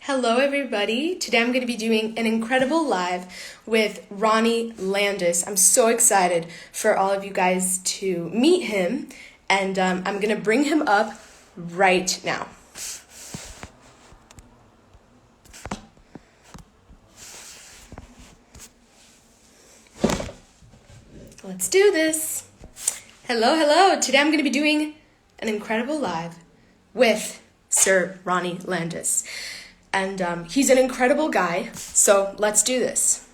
Hello, everybody. Today I'm going to be doing an incredible live with Ronnie Landis. I'm so excited for all of you guys to meet him, and I'm going to bring him up right now. Let's do this. Hello, hello. Today I'm going to be doing an incredible live with Sir Ronnie Landis. And he's an incredible guy, so let's do this.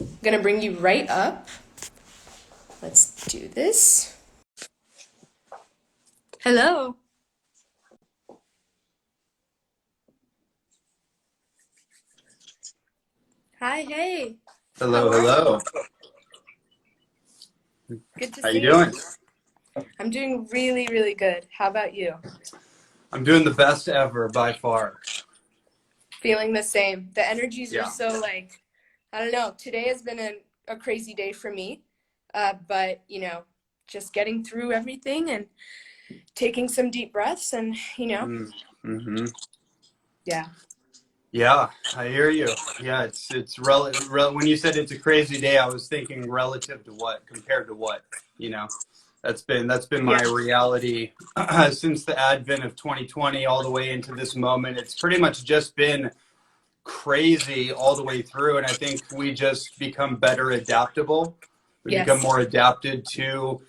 I'm going to bring you right up. Let's do this. Hello. Hi, hey. Hello, How are hello. you? Good to How see you doing? I'm doing really, really good. How about you? I'm doing the best ever by far. Feeling the same. The energies are Yeah. so I don't know. Today has been a crazy day for me. But, just getting through everything and taking some deep breaths and, Mm-hmm. yeah. Yeah, I hear you. Yeah, it's when you said it's a crazy day, I was thinking relative to what, compared to what, you know. That's been Yeah. my reality since the advent of 2020 all the way into this moment. It's pretty much just been crazy all the way through, and I think we just become better adaptable. We become Yes. more adapted to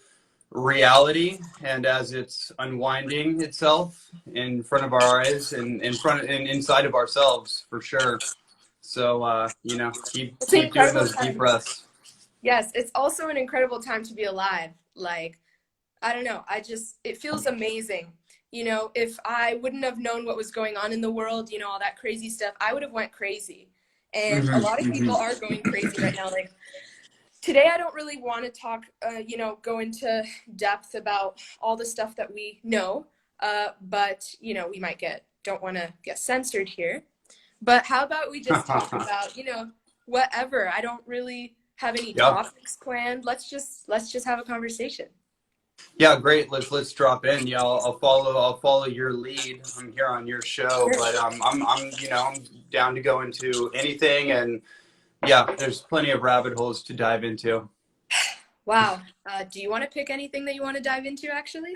reality, and as it's unwinding itself in front of our eyes and inside of ourselves, for sure. So keep It's an keep doing incredible those deep time. breaths. Yes, it's also an incredible time to be alive. I don't know. It feels amazing. If I wouldn't have known what was going on in the world, all that crazy stuff, I would have went crazy. And a lot of people are going crazy right now. Like today, I don't really want to talk, go into depth about all the stuff that we know. But, we don't want to get censored here. But how about we just talk about, whatever. I don't really have any Yeah, topics planned. Let's just have a conversation. yeah, great. Let's drop in. Yeah, I'll follow your lead. I'm here on your show, Sure. but I'm down to go into anything, and yeah, there's plenty of rabbit holes to dive into. Wow. Do you want to pick anything that you want to dive into, actually?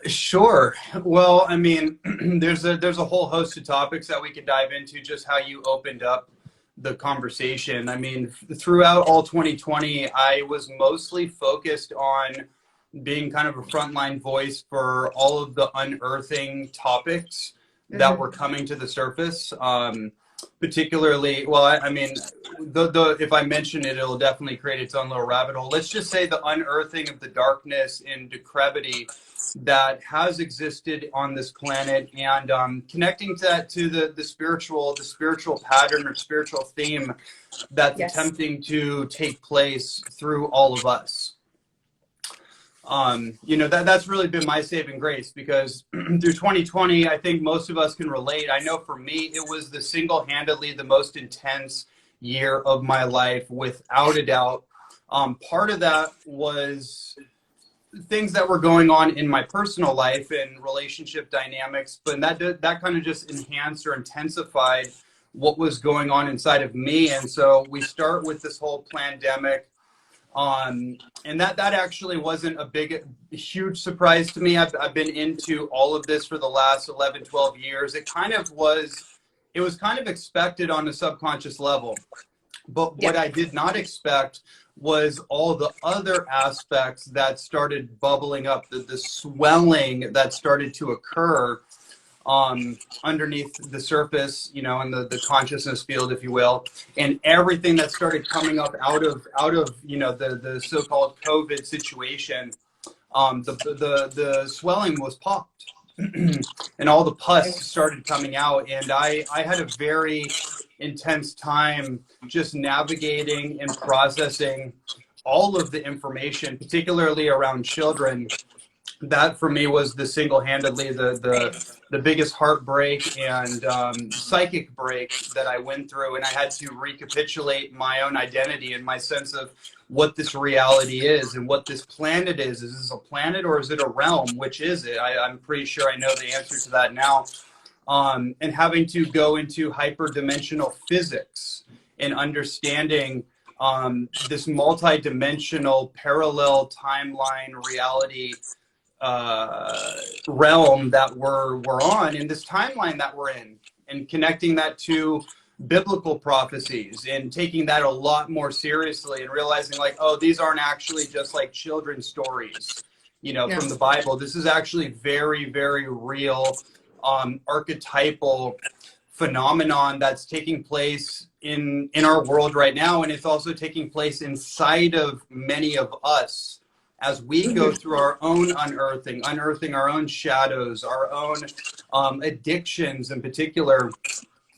Sure. Well, I mean, there's a whole host of topics that we could dive into. Just how you opened up the conversation. I mean, throughout all 2020, I was mostly focused on being kind of a frontline voice for all of the unearthing topics that Mm-hmm. were coming to the surface. Particularly, well, I mean, the if I mention it, it'll definitely create its own little rabbit hole. Let's just say the unearthing of the darkness and decrepity that has existed on this planet, and connecting that to the spiritual pattern or spiritual theme that's Yes. attempting to take place through all of us. That's really been my saving grace, because through 2020, I think most of us can relate. I know for me, it was the single-handedly the most intense year of my life, without a doubt. Part of that was things that were going on in my personal life and relationship dynamics, but that kind of just enhanced or intensified what was going on inside of me. And so we start with this whole pandemic, and that actually wasn't huge surprise to me. I've been into all of this for the last 11, 12 years. It was kind of expected on a subconscious level. But Yeah. what I did not expect was all the other aspects that started bubbling up, the swelling that started to occur underneath the surface, in the consciousness field, if you will, and everything that started coming up out of the so-called COVID situation. The swelling was popped, and all the pus started coming out, and I had a very intense time just navigating and processing all of the information, particularly around children. That for me was the single-handedly the biggest heartbreak and psychic break that I went through, and I had to recapitulate my own identity and my sense of what this reality is and what this planet is. Is this a planet or is it a realm? Which is it? I'm pretty sure I know the answer to that now. and having to go into hyperdimensional physics and understanding this multi-dimensional parallel timeline reality realm that we're on, in this timeline that we're in, and connecting that to biblical prophecies and taking that a lot more seriously and realizing like, oh, these aren't actually just like children's stories, you know, No. from the Bible. This is actually very, very real archetypal phenomenon that's taking place in our world right now, and it's also taking place inside of many of us as we go through our own unearthing our own shadows, our own addictions in particular.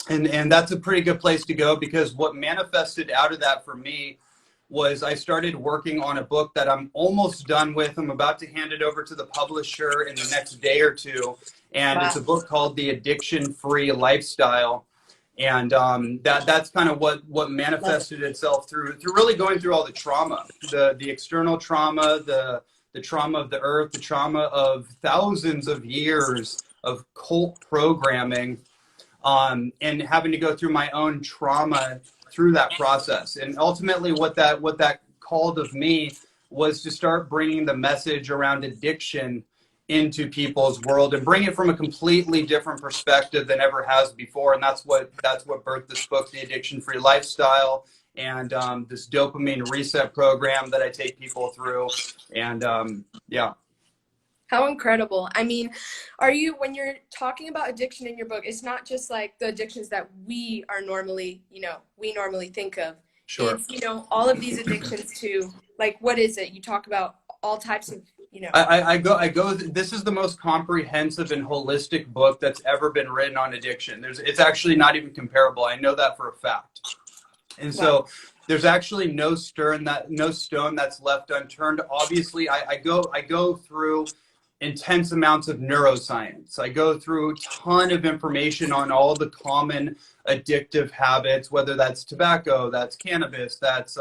And that's a pretty good place to go, because what manifested out of that for me was I started working on a book that I'm almost done with. I'm about to hand it over to the publisher in the next day or two. And it's a Wow. book called The Addiction-Free Lifestyle. And that's kind of what Love it. manifested itself through really going through all the trauma, the external trauma, the trauma of the earth, the trauma of thousands of years of cult programming, and having to go through my own trauma through that process. And ultimately what that called of me was to start bringing the message around addiction into people's world and bring it from a completely different perspective than ever has before. And that's what birthed this book, The Addiction-Free Lifestyle, and this dopamine reset program that I take people through. And yeah. How incredible. I mean, when you're talking about addiction in your book, it's not just like the addictions that we normally think of. Sure. It's, all of these addictions to, like, what is it? You talk about all types of, I go, this is the most comprehensive and holistic book that's ever been written on addiction. It's actually not even comparable. I know that for a fact. And so there's actually no stone that's left unturned. Obviously, I go through intense amounts of neuroscience. I go through a ton of information on all the common addictive habits, whether that's tobacco, that's cannabis, that's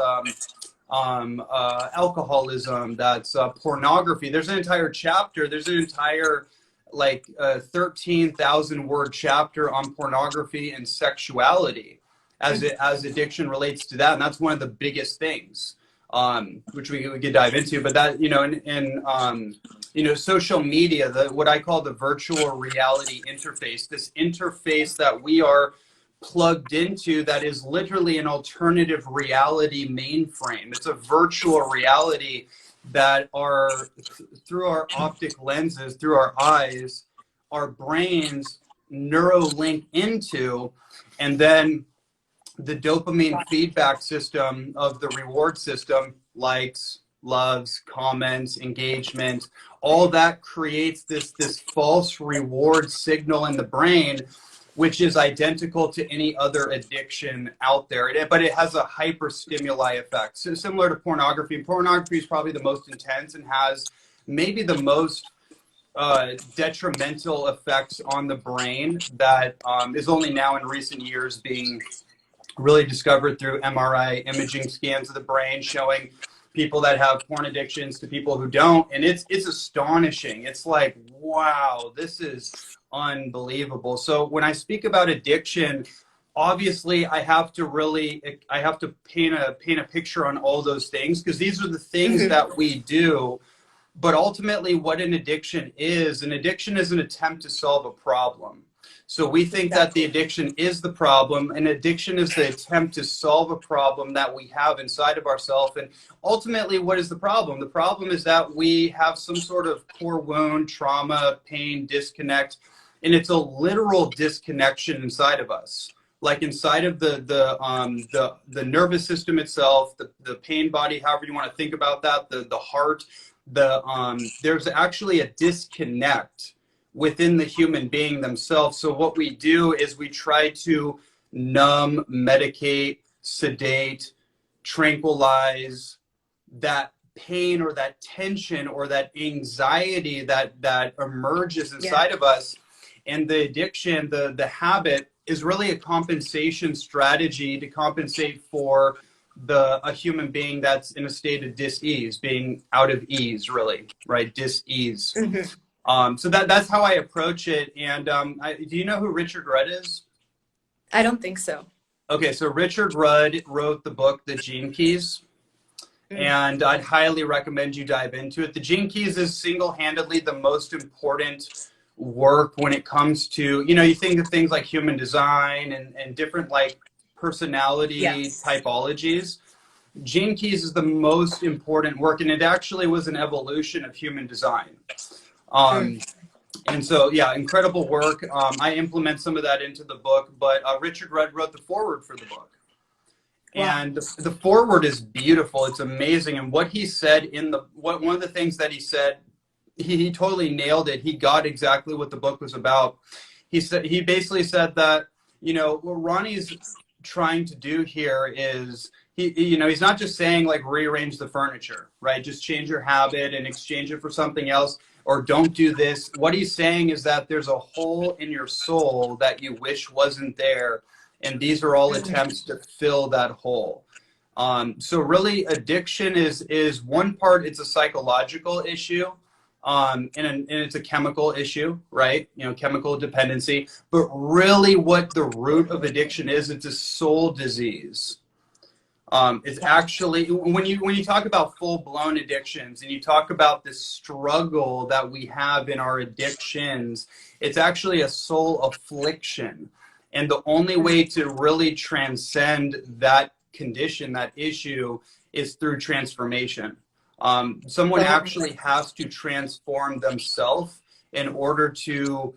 alcoholism, that's pornography. There's an entire chapter. There's an entire 13,000 word chapter on pornography and sexuality as addiction relates to that. And that's one of the biggest things, which we could dive into. But that, in social media, what I call the virtual reality interface, this interface that we are plugged into, that is literally an alternative reality mainframe. It's a virtual reality that through our optic lenses, through our eyes, our brains neurolink into, and then the dopamine feedback system of the reward system, likes, loves, comments, engagement, all that creates this false reward signal in the brain, which is identical to any other addiction out there. But it has a hyper stimuli effect. So similar to pornography. Pornography is probably the most intense and has maybe the most detrimental effects on the brain that is only now in recent years being really discovered through MRI imaging scans of the brain, showing people that have porn addictions to people who don't. And it's astonishing. It's like, wow, this is unbelievable. So when I speak about addiction, obviously I have to paint a picture on all those things, because these are the things that we do. But ultimately what an addiction is an attempt to solve a problem. So we think that the addiction is the problem, and addiction is the attempt to solve a problem that we have inside of ourselves. And ultimately, what is the problem? The problem is that we have some sort of core wound, trauma, pain, disconnect, and it's a literal disconnection inside of us. Like inside of the nervous system itself, the pain body, however you want to think about that, the heart, there's actually a disconnect within the human being themselves. So what we do is we try to numb, medicate, sedate, tranquilize that pain or that tension or that anxiety that emerges inside of us. And the addiction, the habit, is really a compensation strategy to compensate for a human being that's in a state of dis-ease, being out of ease, really, right? Dis-ease. So that's how I approach it. And do you know who Richard Rudd is? I don't think so. Okay, so Richard Rudd wrote the book The Gene Keys, Mm. and I'd highly recommend you dive into it. The Gene Keys is single-handedly the most important work when it comes to, you think of things like human design and different like personality Yes. typologies. Gene Keys is the most important work, and it actually was an evolution of human design. Mm. And so, yeah, incredible work. I implement some of that into the book, but Richard Rudd wrote the foreword for the book. Wow. And the foreword is beautiful. It's amazing. And what he said one of the things that he said, he totally nailed it. He got exactly what the book was about. He basically said that, what Ronnie's trying to do here is he's not just saying like rearrange the furniture, right? Just change your habit and exchange it for something else, or don't do this. What he's saying is that there's a hole in your soul that you wish wasn't there, and these are all attempts to fill that hole. So really, addiction is one part. It's a psychological issue, and it's a chemical issue, right? Chemical dependency. But really, what the root of addiction is, it's a soul disease. It's actually when you talk about full-blown addictions and you talk about the struggle that we have in our addictions, it's actually a soul affliction. And the only way to really transcend that condition, that issue, is through transformation. Someone actually has to transform themselves in order to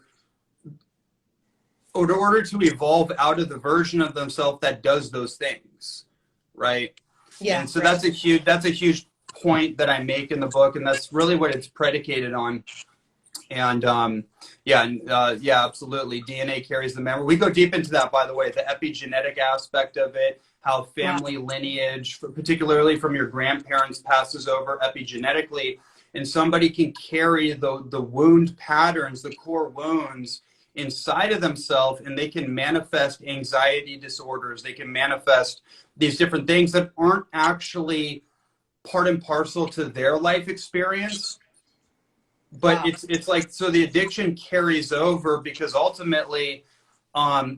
evolve out of the version of themselves that does those things. Right. Yeah. And so right. that's a huge point that I make in the book, and that's really what it's predicated on. And yeah, absolutely. DNA carries the memory. We go deep into that, by the way, the epigenetic aspect of it, how family lineage, particularly from your grandparents, passes over epigenetically, and somebody can carry the wound patterns, the core wounds inside of themselves, and they can manifest anxiety disorders. They can manifest these different things that aren't actually part and parcel to their life experience. But it's like, so the addiction carries over because ultimately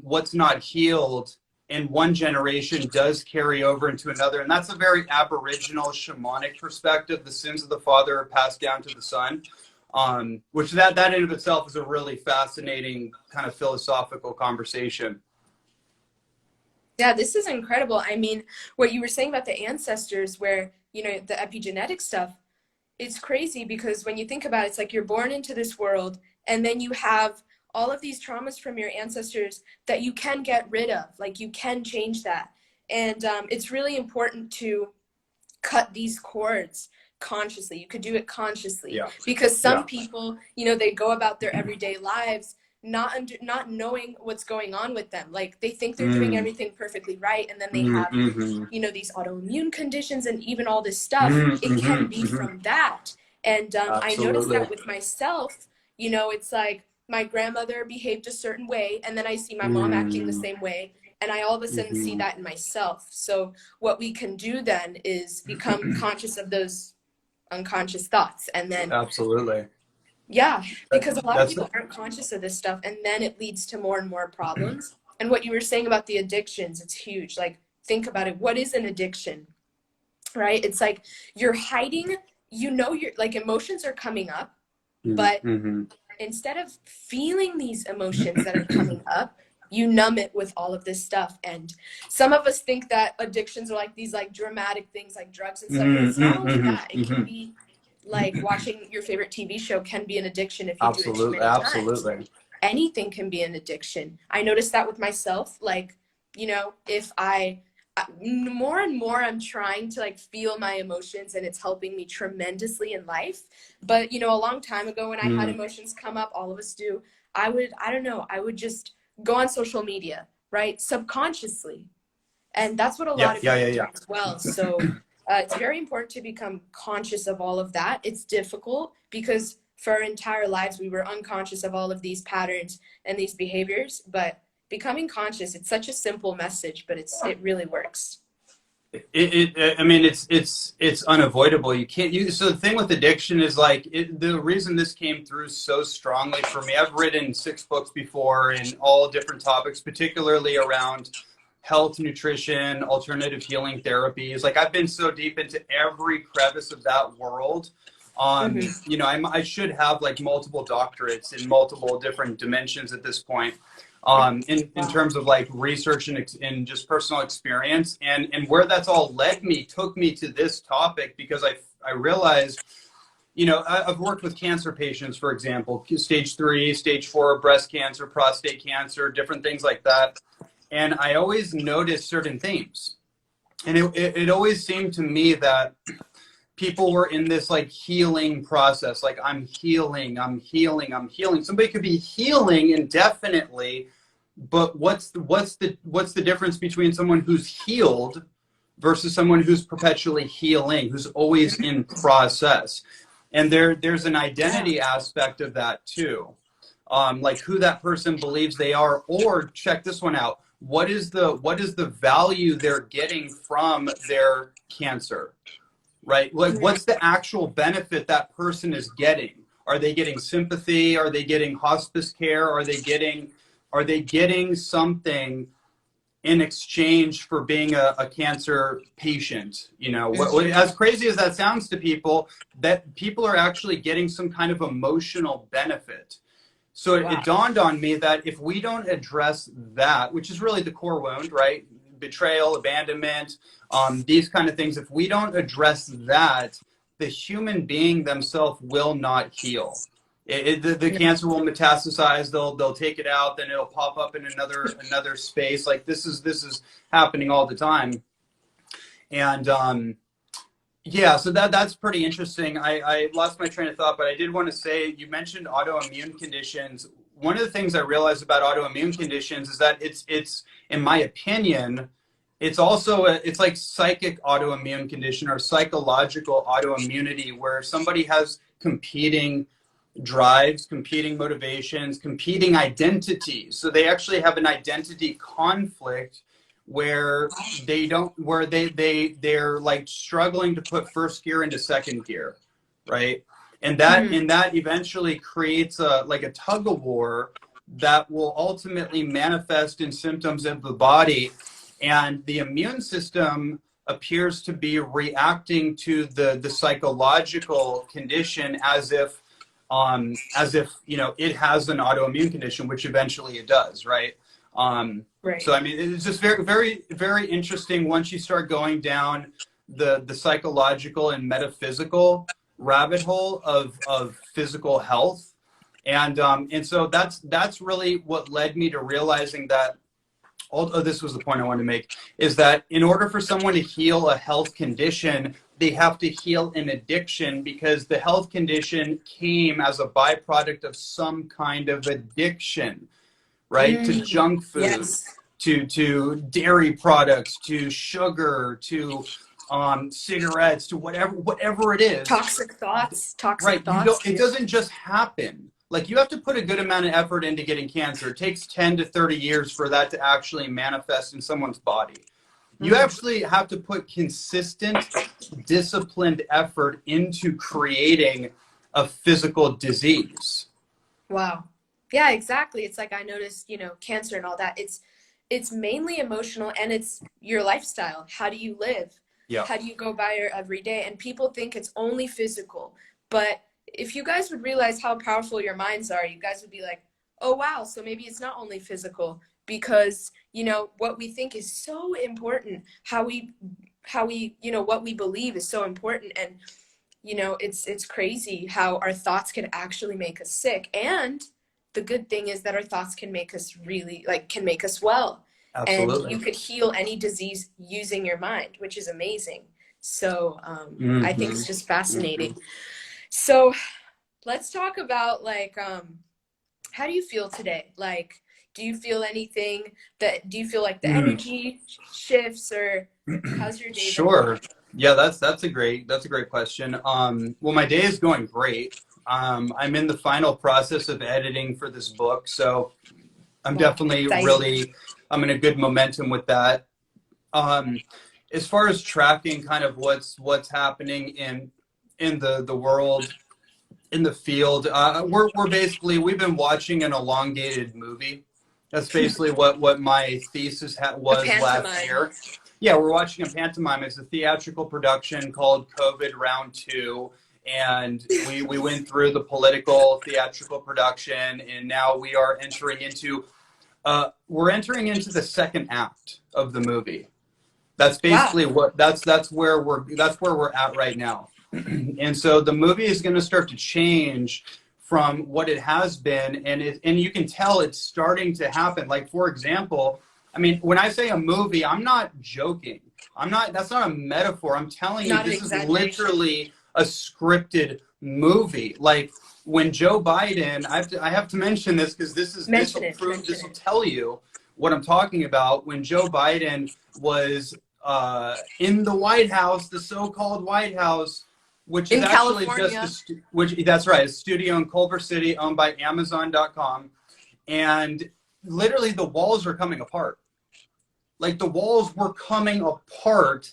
what's not healed in one generation does carry over into another. And that's a very Aboriginal shamanic perspective. The sins of the father are passed down to the son. Which that in of itself is a really fascinating kind of philosophical conversation. Yeah, this is incredible. I mean, what you were saying about the ancestors where, the epigenetic stuff, it's crazy because when you think about it, it's like you're born into this world and then you have all of these traumas from your ancestors that you can get rid of. Like you can change that. And it's really important to cut these cords consciously. You could do it consciously because some people, they go about their everyday lives not knowing what's going on with them. Like they think they're doing everything perfectly right, and then they have these autoimmune conditions and even all this stuff. It can be from that. And I noticed that with myself. It's like my grandmother behaved a certain way, and then I see my mom acting the same way, and I all of a sudden see that in myself. So what we can do then is become conscious of those unconscious thoughts, and then yeah, because a lot of people aren't conscious of this stuff, and then it leads to more and more problems. And what you were saying about the addictions, it's huge. Like, think about it. What is an addiction, right? It's like you're hiding, you're like emotions are coming up, but instead of feeling these emotions that are coming up, you numb it with all of this stuff. And some of us think that addictions are like these like dramatic things like drugs and stuff, but it's not only that. It can be like watching your favorite TV show can be an addiction if you do it too many times. Anything can be an addiction. I noticed that with myself. Like, if more and more I'm trying to like feel my emotions, and it's helping me tremendously in life. But, a long time ago when I had emotions come up, all of us do, I would just go on social media, right? Subconsciously. And that's what a lot of people do as well. So it's very important to become conscious of all of that. It's difficult because for our entire lives, we were unconscious of all of these patterns and these behaviors. But becoming conscious, it's such a simple message, but it really works. I mean, it's unavoidable. You can't use. So the thing with addiction is like the reason this came through so strongly for me. I've written 6 books before in all different topics, particularly around health, nutrition, alternative healing therapies. Like I've been so deep into every crevice of that world. Hmm. You know, I should have like multiple doctorates in multiple different dimensions at this point. In Wow. terms of like research and just personal experience, and where that's all led me took me to this topic because I realized, you know, I've worked with cancer patients, for example, stage 3, stage 4 breast cancer, prostate cancer, different things like that, and I always noticed certain themes, and it always seemed to me that people were in this like healing process, like I'm healing, I'm healing, I'm healing. Somebody could be healing indefinitely, but what's the difference between someone who's healed versus someone who's perpetually healing, who's always in process? And there's an Yeah. identity aspect of that too, like who that person believes they are, or check this one out. What is the value they're getting from their cancer? Right? Like, Mhm. what's the actual benefit that person is getting? Are they getting sympathy? Are they getting hospice care? Are they getting something in exchange for being a cancer patient? You know, Mhm. as crazy as that sounds to people, that people are actually getting some kind of emotional benefit. So it Wow. dawned on me that if we don't address that, which is really the core wound, right? Betrayal, abandonment, these kind of things, if we don't address that, the human being themselves will not heal. The No. cancer will metastasize. They'll take it out, then it'll pop up in another space. Like this is happening all the time, and yeah, so that's pretty interesting. I lost my train of thought, but I did want to say you mentioned autoimmune conditions. One of the things I realized about autoimmune conditions is that it's in my opinion, it's also it's like psychic autoimmune condition or psychological autoimmunity where somebody has competing drives, competing motivations, competing identities. So they actually have an identity conflict where they don't where they're like struggling to put first gear into second gear, right? And that Hmm. and that eventually creates a like a tug of war that will ultimately manifest in symptoms of the body, and the immune system appears to be reacting to the psychological condition as if you know it has an autoimmune condition, which eventually it does, right? Right. So I mean, it's just very, very, very interesting once you start going down the psychological and metaphysical rabbit hole of physical health, and so that's really what led me to realizing that. Oh, this was the point I wanted to make, is that in order for someone to heal a health condition, they have to heal an addiction because the health condition came as a byproduct of some kind of addiction, right? To Mm. junk food, Yes. to dairy products, to sugar, to cigarettes, to whatever it is. Toxic thoughts. Toxic Right. You thoughts don't, it too. doesn't just happen. Like you have to put a good amount of effort into getting cancer. It takes 10 to 30 years for that to actually manifest in someone's body. You Mm. actually have to put consistent, disciplined effort into creating a physical disease. Wow. Yeah, exactly. It's like I noticed, cancer and all that. It's mainly emotional and it's your lifestyle. How do you live? Yeah. How do you go by your every day? And people think it's only physical. But if you guys would realize how powerful your minds are, you guys would be like, "Oh wow, so maybe it's not only physical because, what we think is so important. How we, what we believe is so important and it's crazy how our thoughts can actually make us sick. And the good thing is that our thoughts can make us really like can make us well. And Absolutely. you could heal any disease using your mind, which is amazing. So I think Mm-hmm. it's just Mm-hmm. fascinating. So let's talk about like how do you feel today? Like, do you feel like the Mm. energy shifts or how's your day been Sure. going? Yeah, that's a great question. Well, my day is going great. I'm in the final process of editing for this book, so I'm Wow, definitely exciting. really I'm in a good momentum with that. Um, as far as tracking kind of what's happening in the world, in the field, we're basically, we've been watching an elongated movie. That's basically what my thesis A was last pantomime. year. Yeah, we're watching a pantomime. It's a theatrical production called COVID Round Two, and we went through the political theatrical production, and now we are entering into the second act of the movie. That's Wow. basically that's where we're at right now. And so the movie is going to start to change from what it has been, and you can tell it's starting to happen. Like, for example, I mean, when I say a movie, I'm not joking. That's not a metaphor. I'm telling you, Not an this is exaggeration. literally a scripted movie. Like, when Joe Biden, I have to mention this because Mention it. Mention this will it. tell you what I'm talking about. When Joe Biden was in the White House, the so-called White House, which is In actually just California. that's right, a studio in Culver City owned by Amazon.com, and literally the walls are coming apart. Like, the walls were coming apart,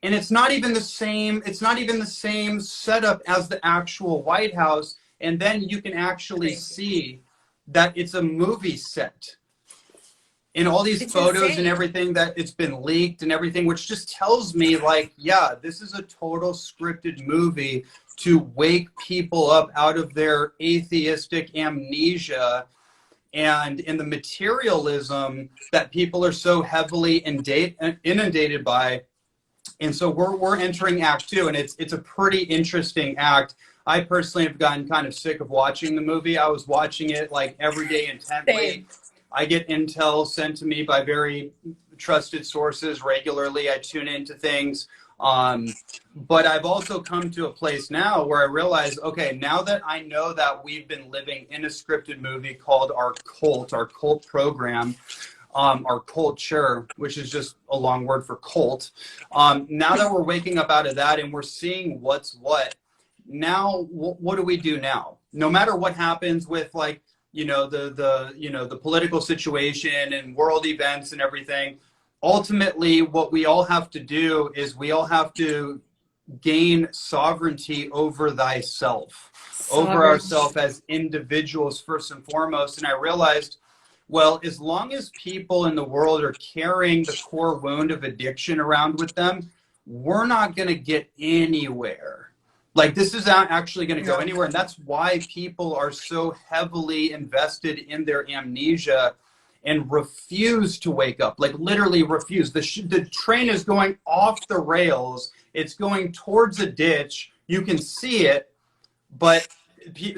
and it's not even the same. It's not even the same setup as the actual White House. And then you can actually Crazy. see that it's a movie set in all these It's photos and insane. everything, that it's been leaked and everything, which just tells me, like, yeah, this is a total scripted movie to wake people up out of their atheistic amnesia and in the materialism that people are so heavily inundated by. And so we're entering act two, and it's a pretty interesting act. I personally have gotten kind of sick of watching the movie. I was watching it like every day intently. Same. I get intel sent to me by very trusted sources regularly. I tune into things. But I've also come to a place now where I realize, okay, now that I know that we've been living in a scripted movie called our cult program, our culture, which is just a long word for cult. Now that we're waking up out of that and we're seeing what's what, now what do we do now? No matter what happens with, like, the political situation and world events and everything, ultimately what we all have to do is we all have to gain sovereignty over thyself, over Sovereignty. ourselves as individuals first and foremost. And I realized, well, as long as people in the world are carrying the core wound of addiction around with them, we're not going to get anywhere. Like, this is not actually going to go No. anywhere. And that's why people are so heavily invested in their amnesia and refuse to wake up. Like, literally refuse. The train is going off the rails. It's going towards a ditch. You can see it, but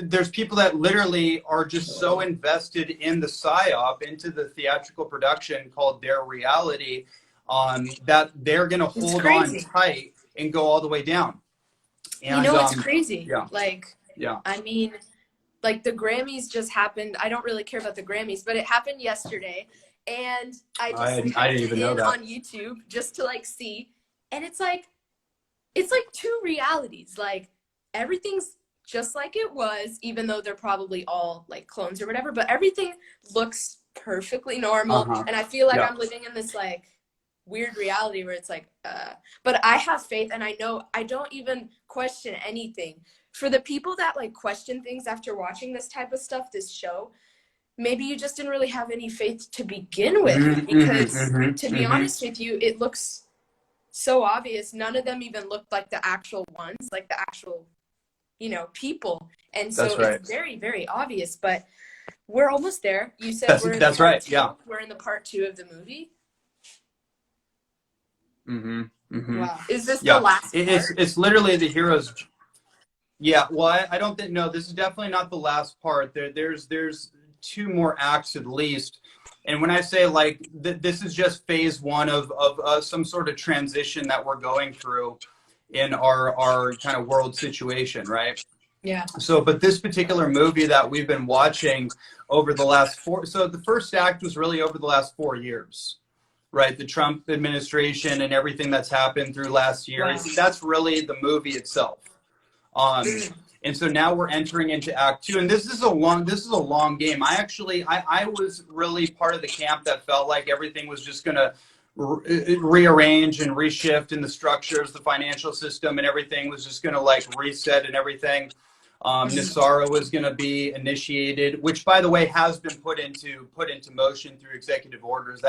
there's people that literally are just so invested in the psyop, into the theatrical production called their reality, that they're going to It's hold on crazy. tight and go all the way down. You And know, it's crazy. yeah, Like, yeah. I mean, like the Grammys just happened. I don't really care about the Grammys, but it happened yesterday. And I just I typed didn't it even know in that. on YouTube just to like see. And it's like two realities. Like everything's just like it was, even though they're probably all like clones or whatever, but everything looks perfectly normal. Uh-huh. And I feel like Yeah. I'm living in this like weird reality where it's like, but I have faith and I know I don't even question anything. For the people that like question things after watching this type of stuff, this show, maybe you just didn't really have any faith to begin with, Mm-hmm, because mm-hmm, to be mm-hmm. honest with you, it looks so obvious. None of them even looked like the actual ones, like the actual, people. And so That's right. it's very, very obvious, but we're almost there. You said we're in the That's part right. two. Yeah. We're in the part two of the movie. Mm-hmm. Mm-hmm. Wow. Is this the Yeah. last It's part? it's literally the hero's. Yeah. Well, I don't think, no, this is definitely not the last part. There's two more acts at least. And when I say, like, this is just phase one of some sort of transition that we're going through in our kind of world situation, right? Yeah. So, but this particular movie that we've been watching over the last so the first act was really over the last 4 years, right? The Trump administration and everything that's happened through last year. Wow. That's really the movie itself. Um, and so now we're entering into act two, and this is a long game. I was really part of the camp that felt like everything was just gonna rearrange and reshift in the structures, the financial system, and everything was just going to like reset and everything. Nisara was going to be initiated, which, by the way, has been put into motion through executive orders.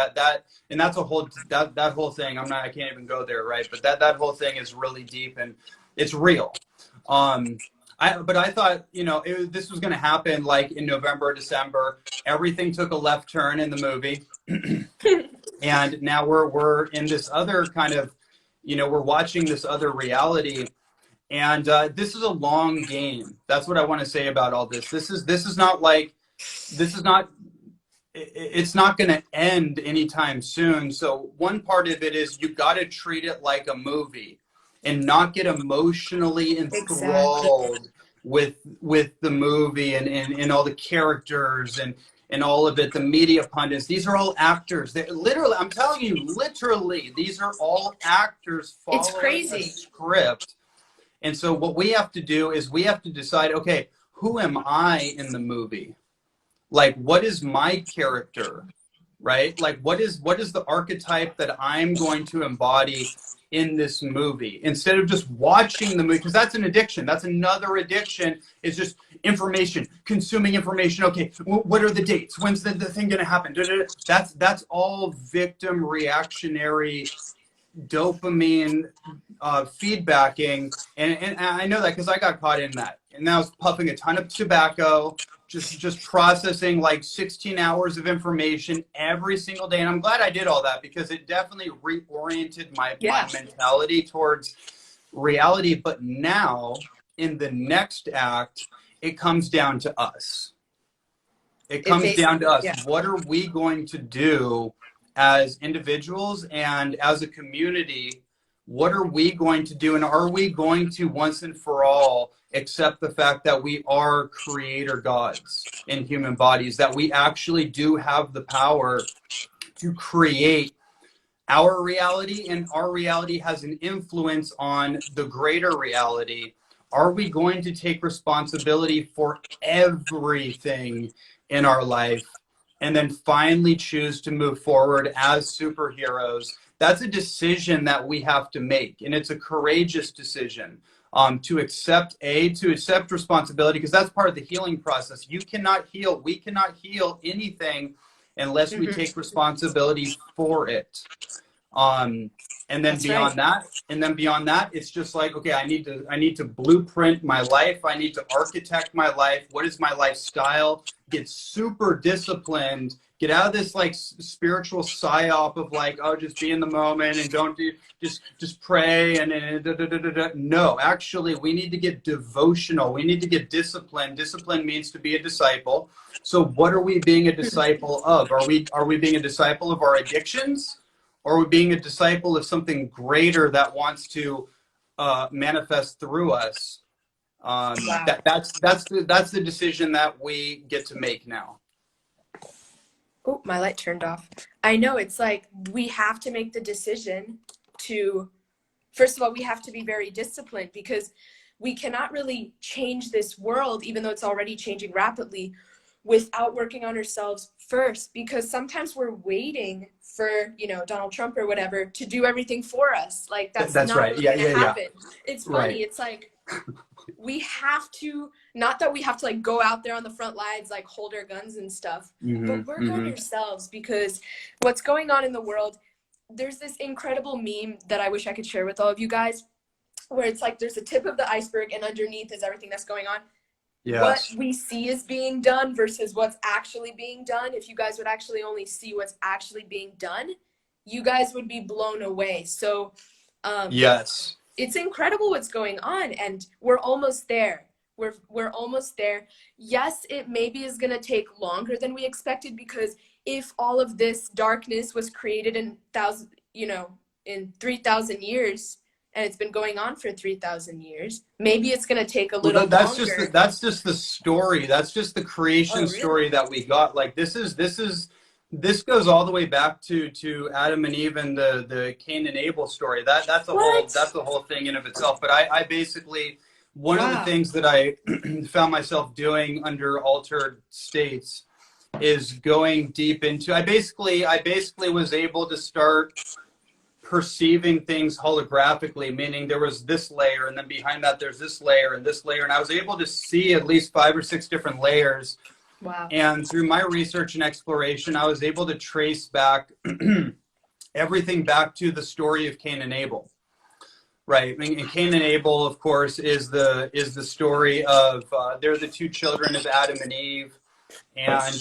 And that's a whole that whole thing. I can't even go there, right? But that whole thing is really deep and it's real. But I thought, this was going to happen like in November, December. Everything took a left turn in the movie, and now we're in this other kind of, we're watching this other reality. And this is a long game. That's what I want to say about all this. It's not going to end anytime soon. So one part of it is you got to treat it like a movie and not get emotionally enthralled with the movie and all the characters and all of it, the media pundits. These are all actors. They literally, I'm telling you, literally, these are all actors following a script. And so what we have to do is we have to decide, okay, who am I in the movie? Like, what is my character, right? Like, what is the archetype that I'm going to embody in this movie? Instead of just watching the movie, because that's an addiction. That's another addiction, is just information, consuming information. Okay, what are the dates? When's the thing going to happen? That's all victim reactionary dopamine feedbacking, and I know that because I got caught in that, and I was puffing a ton of tobacco, just processing like 16 hours of information every single day. And I'm glad I did all that because it definitely reoriented my mentality towards reality. But now in the next act, it comes down to us. It comes down to us. Yeah. What are we going to do as individuals and as a community? What are we going to do? And are we going to once and for all accept the fact that we are creator gods in human bodies, that we actually do have the power to create our reality, and our reality has an influence on the greater reality? Are we going to take responsibility for everything in our life and then finally choose to move forward as superheroes? That's a decision that we have to make, and it's a courageous decision to accept responsibility, because that's part of the healing process. We cannot heal anything unless we take responsibility for it. And then beyond that, it's just like, okay, I need to blueprint my life. I need to architect my life. What is my lifestyle? Get super disciplined. Get out of this like spiritual psyop of like, oh, just be in the moment and don't do, just pray and No, actually, we need to get devotional. We need to get disciplined. Discipline means to be a disciple. So what are we being a disciple of? Are we being a disciple of our addictions? Or are we being a disciple of something greater that wants to manifest through us? That's the decision that we get to make now. Oh, my light turned off. I know, it's like we have to make the decision to, first of all, we have to be very disciplined, because we cannot really change this world, even though it's already changing rapidly, without working on ourselves first. Because sometimes we're waiting for, Donald Trump or whatever to do everything for us. Like that's not right. Really gonna happen. It's funny. Right. It's like we have to, not that we have to like go out there on the front lines, like hold our guns and stuff, but work on yourselves, because what's going on in the world, there's this incredible meme that I wish I could share with all of you guys, where it's like there's a tip of the iceberg and underneath is everything that's going on. Yes. What we see is being done versus what's actually being done. If you guys would actually only see what's actually being done, you guys would be blown away. So yes, it's incredible what's going on, and we're almost there. We're almost there. Yes, it maybe is going to take longer than we expected, because if all of this darkness was created in 3,000 years, and it's been going on for 3,000 years, maybe it's going to take a little longer. That's just the story. That's just the creation story that we got. Like this goes all the way back to Adam and Eve and the Cain and Abel story. That's the whole thing in of itself. But I basically, one of the things that I found myself doing under altered states is going deep into. I basically was able to start perceiving things holographically, meaning there was this layer, and then behind that there's this layer and this layer, and I was able to see at least 5 or 6 different layers. Wow. And through my research and exploration, I was able to trace back everything back to the story of Cain and Abel. Right, and Cain and Abel, of course, is the story of they're the two children of Adam and Eve, and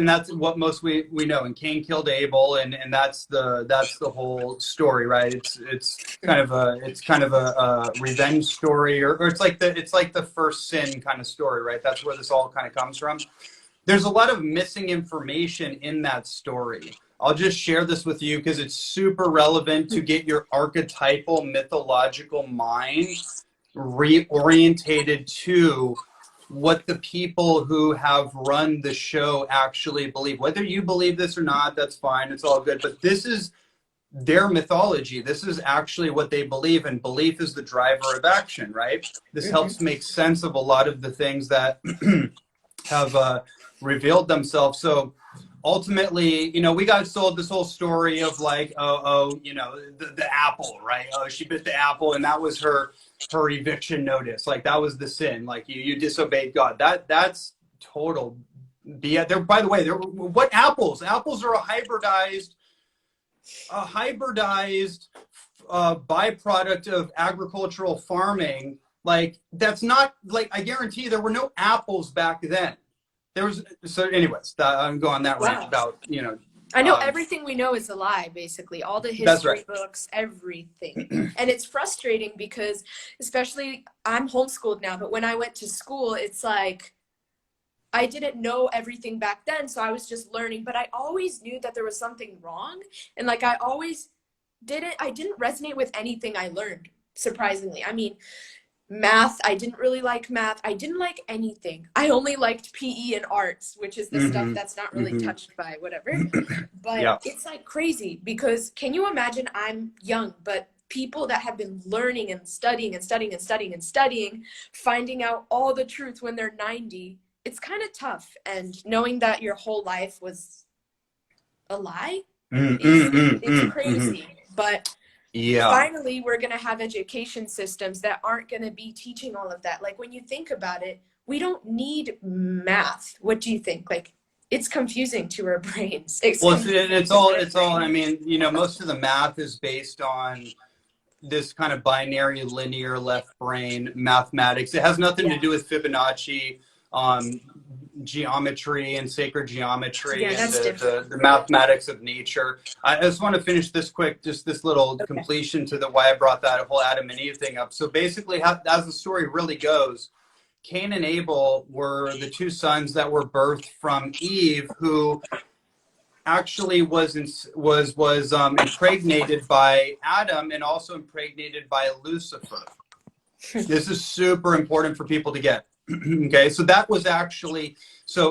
that's what most we know. And Cain killed Abel, and that's the whole story, right? It's kind of a revenge story, or it's like the first sin kind of story, right? That's where this all kind of comes from. There's a lot of missing information in that story. I'll just share this with you because it's super relevant to get your archetypal mythological mind reorientated to what the people who have run the show actually believe. Whether you believe this or not, that's fine. It's all good. But this is their mythology. This is actually what they believe, and belief is the driver of action, right? This helps make sense of a lot of the things that have revealed themselves. So ultimately, we got sold this whole story of like, the apple, right? Oh, she bit the apple, and that was her eviction notice. Like that was the sin. Like you disobeyed God. That's total BS. There, by the way, what apples? Apples are a hybridized byproduct of agricultural farming. Like that's not like, I guarantee there were no apples back then. There was. So anyways, I'm going that rant about, I know everything we know is a lie, basically. All the That's history right. books, everything. And it's frustrating because, especially, I'm homeschooled now, but when I went to school, it's like I didn't know everything back then, so I was just learning. But I always knew that there was something wrong, and like I didn't resonate with anything I learned, surprisingly. I mean, math, I didn't really like math. I didn't like anything. I only liked PE and arts, which is the stuff that's not really touched by whatever. But Yeah. it's like crazy because can you imagine, I'm young, but people that have been learning and studying and studying and studying and studying, finding out all the truth when they're 90, it's kind of tough. And knowing that your whole life was a lie, it's crazy. But Yeah. finally, we're going to have education systems that aren't going to be teaching all of that. Like when you think about it, we don't need math. What do you think? Like it's confusing to our brains. Well, it's all. I mean, most of the math is based on this kind of binary linear left brain mathematics. It has nothing to do with Fibonacci, geometry and sacred geometry, and the mathematics of nature. I just want to finish this quick, just this little completion to why I brought that whole Adam and Eve thing up. So basically, as the story really goes, Cain and Abel were the two sons that were birthed from Eve, who actually was impregnated by Adam and also impregnated by Lucifer. This is super important for people to get. Okay, so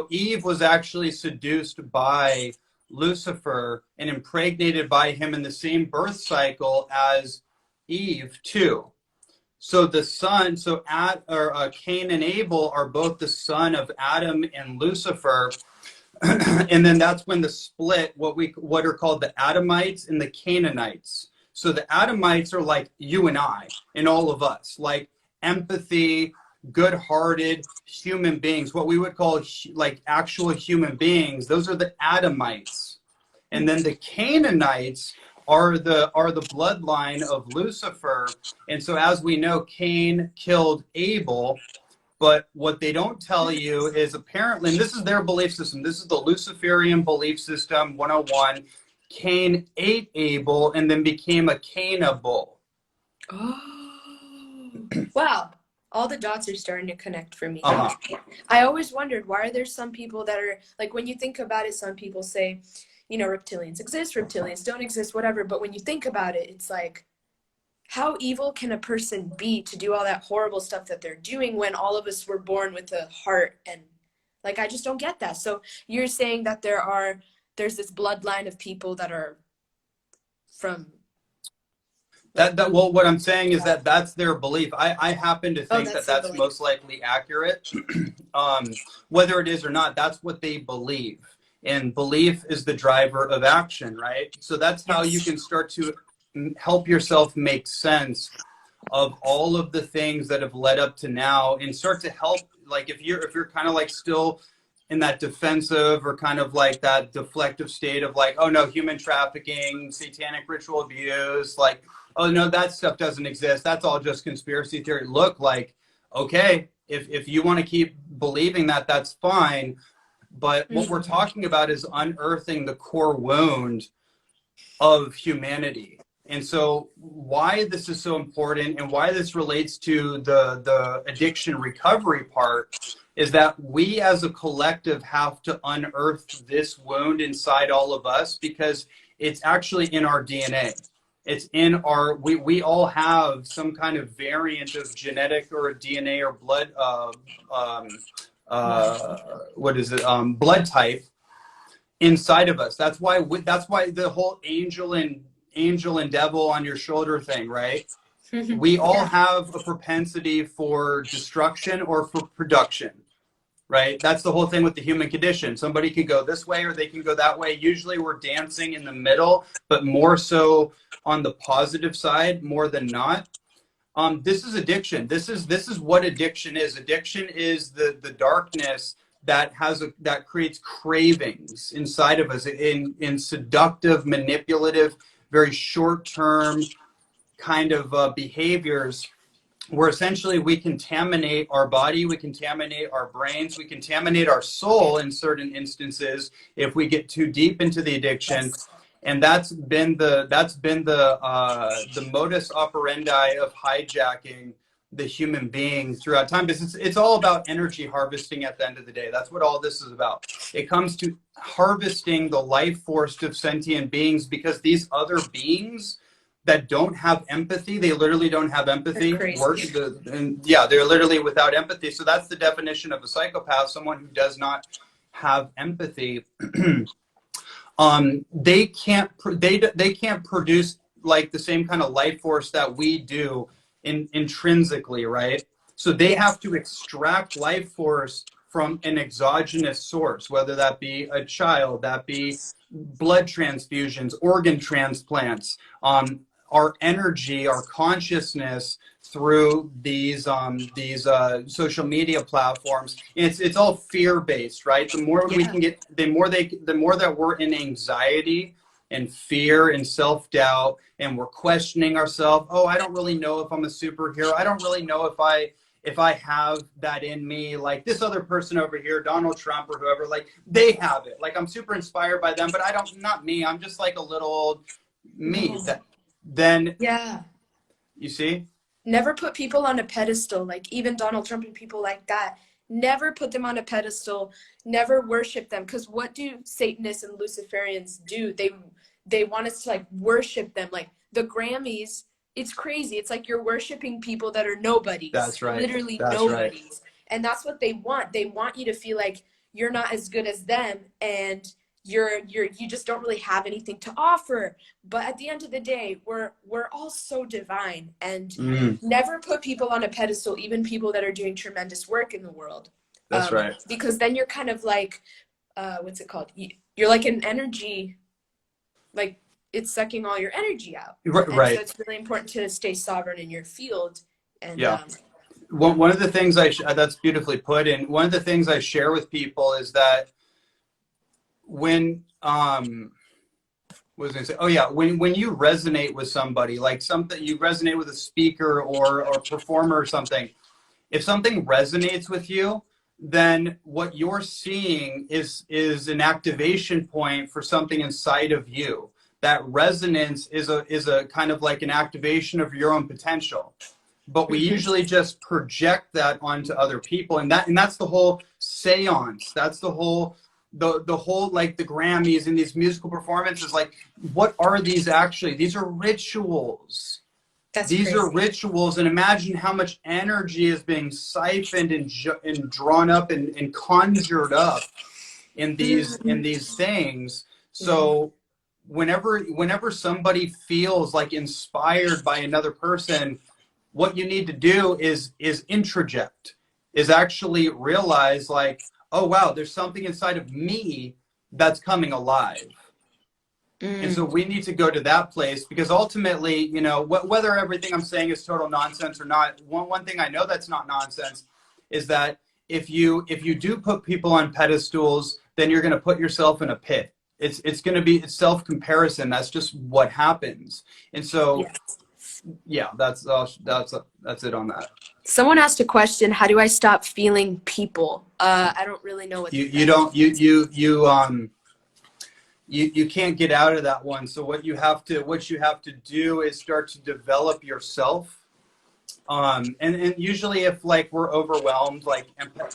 Eve was actually seduced by Lucifer and impregnated by him in the same birth cycle as Eve too. So Cain and Abel are both the son of Adam and Lucifer. And then that's when the split, what are called the Adamites and the Canaanites. So the Adamites are like you and I and all of us, like empathy, good-hearted human beings, what we would call like actual human beings. Those are the Adamites. And then the Canaanites are the bloodline of Lucifer. And so as we know, Cain killed Abel. But what they don't tell you is apparently, and this is their belief system, this is the Luciferian belief system 101, Cain ate Abel and then became a cannibal. Oh, wow. All the dots are starting to connect for me. I always wondered, why are there some people that are, like when you think about it, some people say, reptilians exist, reptilians don't exist, whatever. But when you think about it, it's like, how evil can a person be to do all that horrible stuff that they're doing when all of us were born with a heart? And like, I just don't get that. So you're saying that there's this bloodline of people that are from Well, what I'm saying is that that's their belief. I happen to Oh, think that that's their that's belief. most likely accurate. Whether it is or not, that's what they believe. And belief is the driver of action, right? So that's how you Yes. can start to help yourself make sense of all of the things that have led up to now and start to help. Like if you're kind of like still in that defensive or kind of like that deflective state of like, oh no, human trafficking, satanic ritual abuse, like, oh no, that stuff doesn't exist, that's all just conspiracy theory. Look, like, okay, if you want to keep believing that, that's fine, but what we're Mhm. talking about is unearthing the core wound of humanity. And so why this is so important and why this relates to the addiction recovery part is that we as a collective have to unearth this wound inside all of us because it's actually in our DNA. It's in our, we all have some kind of variant of genetic or DNA or blood, Wow. what is it, blood type inside of us. That's why the whole angel and devil on your shoulder thing, right? We all Yeah. have a propensity for destruction or for production, right? That's the whole thing with the human condition. Somebody can go this way or they can go that way. Usually we're dancing in the middle, but more so on the positive side more than not. This is addiction. This is what addiction is. Addiction is the darkness that creates cravings inside of us in seductive, manipulative, very short term kind of behaviors where essentially we contaminate our body, we contaminate our brains, we contaminate our soul in certain instances if we get too deep into the addiction. Yes. And that's been the modus operandi of hijacking the human being throughout time, because it's all about energy harvesting at the end of the day. That's what all this is about. It comes to harvesting the life force of sentient beings, because these other beings that don't have empathy, they literally don't have They're empathy. crazy. And yeah, they're literally without empathy. So that's the definition of a psychopath, someone who does not have empathy. They can't produce like the same kind of life force that we do intrinsically, right? So they Yes. have to extract life force from an exogenous source, whether that be a child, that be blood transfusions, organ transplants, our energy, our consciousness through these social media platforms. It's all fear based, right? The more we Yeah. can get, the more that we're in anxiety and fear and self doubt, and we're questioning ourselves. Oh, I don't really know if I'm a superhero. I don't really know if I have that in me. Like this other person over here, Donald Trump or whoever, like they have it. Like I'm super inspired by them, but I don't. Not me. I'm just like a little old me. No. That then Yeah. you see. Never put people on a pedestal, like even Donald Trump and people like that. Never put them on a pedestal. Never worship them. Because what do Satanists and Luciferians do? They want us to like worship them. Like the Grammys, it's crazy. It's like you're worshiping people that are nobodies, That's right. literally That's right. nobodies. And that's what they want. They want you to feel like you're not as good as them, and you just don't really have anything to offer. But at the end of the day, we're all so divine, and Mm, never put people on a pedestal, even people that are doing tremendous work in the world. that's right. Because then you're kind of like, what's it called? You're like an energy, like it's sucking all your energy out. And so Right. it's really important to stay sovereign in your field. And Yeah. One of the things that's beautifully put. And one of the things I share with people is that when what was I gonna say? Oh yeah, when you resonate with somebody, like something, you resonate with a speaker or performer or something. If something resonates with you, then what you're seeing is an activation point for something inside of you. That resonance is a kind of like an activation of your own potential. But we mhm. usually just project that onto other people, and that's the whole seance. That's the whole like the Grammys and these musical performances. Like, what are these actually? These are rituals. That's These are crazy. rituals, and imagine how much energy is being siphoned and drawn up and conjured up in these Mhm. things. Yeah. So whenever somebody feels like inspired by another person, what you need to do is introject, is actually realize like, oh wow, there's something inside of me that's coming alive. And so we need to go to that place, because ultimately, you know, whether everything I'm saying is total nonsense or not, one thing I know that's not nonsense is that if you do put people on pedestals, then you're going to put yourself in a pit. It's going to be self-comparison. That's just what happens. And so, yeah, that's it on that. Someone asked a question, how do I stop feeling people? I don't really know what You don't you can't get out of that one. So what you have to do is start to develop yourself. And usually if like we're overwhelmed, like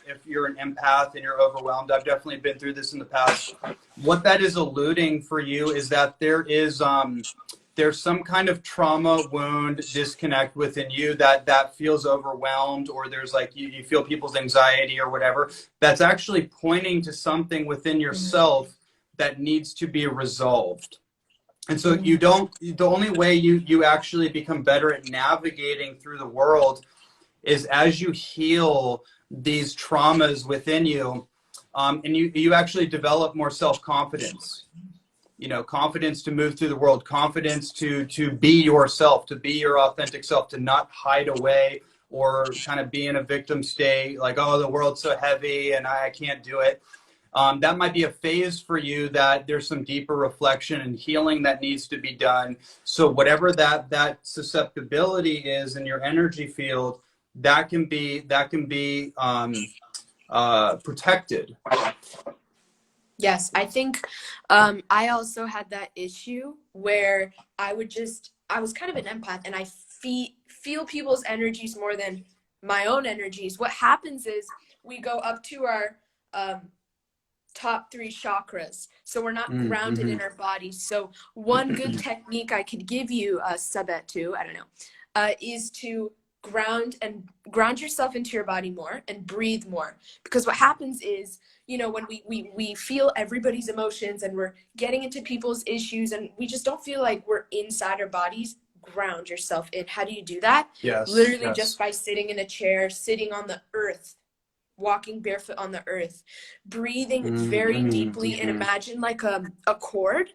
if you're an empath and you're overwhelmed, I've definitely been through this in the past. What that is alluding for you is that there's some kind of trauma, wound, disconnect within you that feels overwhelmed, or there's like you feel people's anxiety or whatever. That's actually pointing to something within yourself that needs to be resolved. And so the only way you actually become better at navigating through the world is as you heal these traumas within you, and you actually develop more self-confidence. You know, confidence to move through the world, confidence to be yourself, to be your authentic self, to not hide away or kind of be in a victim state, like, oh, the world's so heavy and I can't do it. That might be a phase for you, that there's some deeper reflection and healing that needs to be done. So whatever that susceptibility is in your energy field, that can be protected. Yes, I think I also had that issue where I was kind of an empath, and I feel people's energies more than my own energies. What happens is we go up to our top 3 chakras, so we're not grounded in our bodies. So one good technique I could give you, Sabet, too, I don't know, is to ground yourself into your body more and breathe more. Because what happens is, you know, when we feel everybody's emotions and we're getting into people's issues and we just don't feel like we're inside our bodies, ground yourself in. How do you do that? Yes. Literally just by sitting in a chair, sitting on the earth, walking barefoot on the earth, breathing very deeply, and imagine like a cord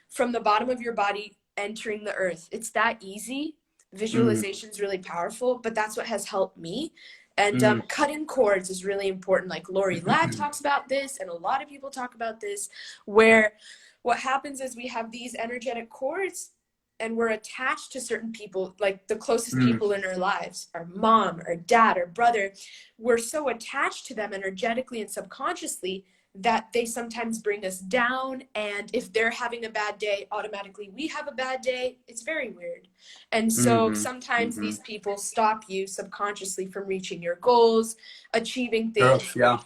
from the bottom of your body entering the earth. It's that easy. Visualization is really powerful, but that's what has helped me. And cutting cords is really important. Like Lori Ladd talks about this, and a lot of people talk about this, where what happens is we have these energetic cords and we're attached to certain people, like the closest people in our lives, our mom, our dad, our brother. We're so attached to them energetically and subconsciously that they sometimes bring us down. And if they're having a bad day, automatically we have a bad day. It's very weird. And so sometimes these people stop you subconsciously from reaching your goals, achieving things. Yeah.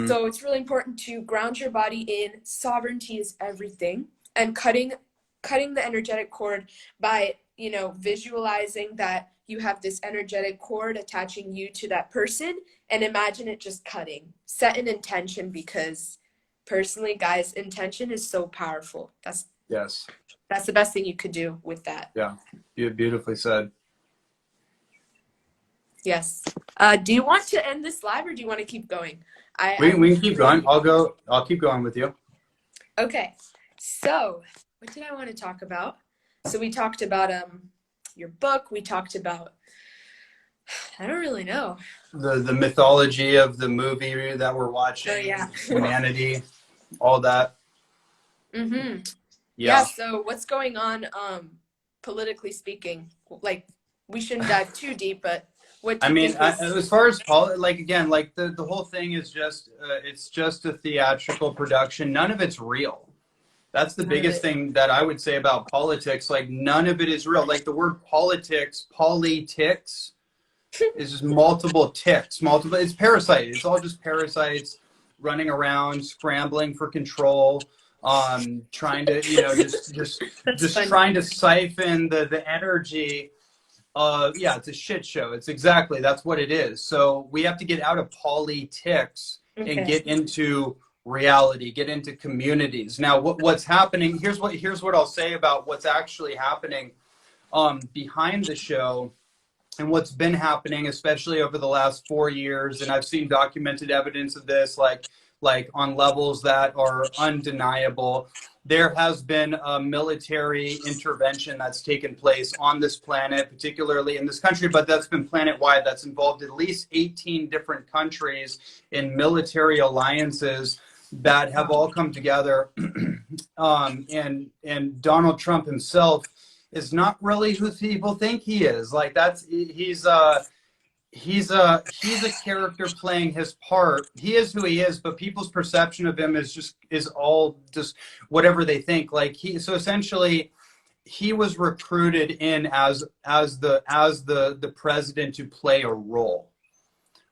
So it's really important to ground your body in. Sovereignty is everything. And cutting the energetic cord by, you know, visualizing that you have this energetic cord attaching you to that person, and imagine it just cutting. Set an intention, because personally, guys, intention is so powerful. That's the best thing you could do with that. Yeah, beautifully said. Yes. Do you want to end this live, or do you want to keep going? We can keep going. I'll keep going with you. Okay. So what did I want to talk about? So we talked about your book. We talked about, I don't really know. The mythology of the movie that we're watching. Oh, yeah. Humanity, all that. Yeah. So what's going on politically speaking? Like, we shouldn't dive too deep, but what do you think as far as like, again, like the whole thing is just it's just a theatrical production. None of it's real. That's the biggest thing that I would say about politics. Like, none of it is real. Like, the word politics is just multiple ticks. It's parasites. It's all just parasites running around, scrambling for control, trying to, you know, just trying to siphon the energy. Yeah, it's a shit show. That's what it is. So we have to get out of politics and get into reality, get into communities. Now, what's happening? Here's what I'll say about what's actually happening behind the show, and what's been happening, especially over the last 4 years. And I've seen documented evidence of this, like on levels that are undeniable. There has been a military intervention that's taken place on this planet, particularly in this country, but that's been planet-wide. That's involved at least 18 different countries in military alliances that have all come together. And Donald Trump himself is not really who people think he is. Like he's a character playing his part. He is who he is, but people's perception of him is all just whatever they think. Like so essentially he was recruited in as the president to play a role.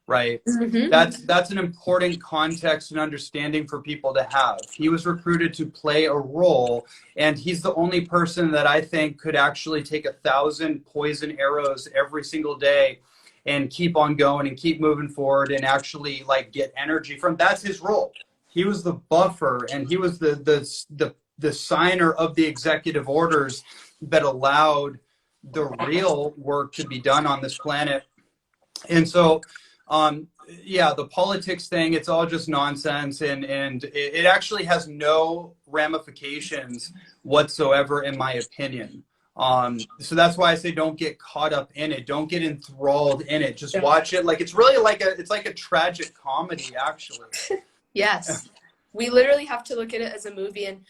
Right. Mm-hmm. That's an important context and understanding for people to have. He was recruited to play a role, and he's the only person that I think could actually take 1,000 poison arrows every single day and keep on going and keep moving forward and actually like get energy from. That's his role. He was the buffer, and he was the signer of the executive orders that allowed the real work to be done on this planet. And so yeah, the politics thing, it's all just nonsense, and it actually has no ramifications whatsoever, in my opinion. So that's why I say don't get caught up in it. Don't get enthralled in it. Just watch it. Like it's really like a tragic comedy, actually. Yes. We literally have to look at it as a movie, and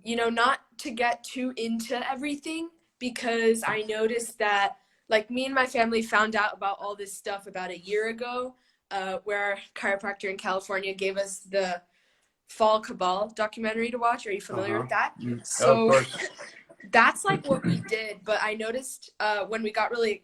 not to get too into everything, because I noticed that like me and my family found out about all this stuff about a year ago, where our chiropractor in California gave us the Fall Cabal documentary to watch. Are you familiar with that? So of course. That's like what we did. But I noticed when we got really,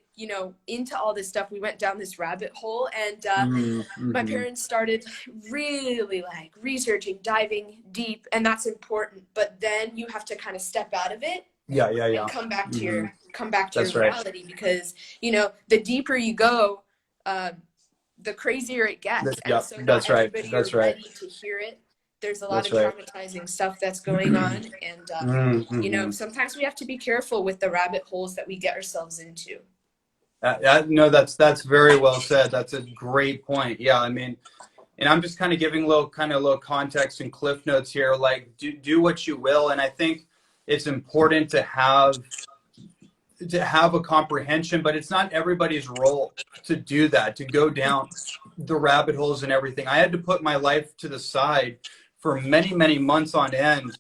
into all this stuff, we went down this rabbit hole, and my parents started really like researching, diving deep, and that's important. But then you have to kind of step out of it. Yeah. And come back to your That's reality, right. because the deeper you go, the crazier it gets. And so not everybody is ready to hear it. There's a lot of traumatizing stuff that's going on, and sometimes we have to be careful with the rabbit holes that we get ourselves into. No, that's very well said. That's a great point. Yeah, I mean, and I'm just kind of giving a little context and cliff notes here. Like, do what you will, and I think it's important to have a comprehension, but it's not everybody's role to do that, to go down the rabbit holes and everything. I had to put my life to the side for many, many months on end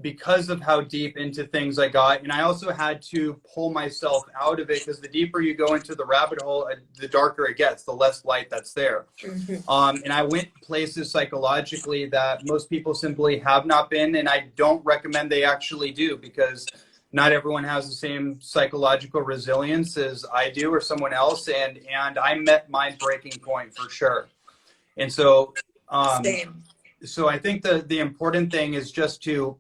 because of how deep into things I got. And I also had to pull myself out of it, because the deeper you go into the rabbit hole, the darker it gets, the less light that's there. And I went places psychologically that most people simply have not been, and I don't recommend they actually do, because not everyone has the same psychological resilience as I do or someone else. And I met my breaking point for sure. And so, so I think the important thing is just to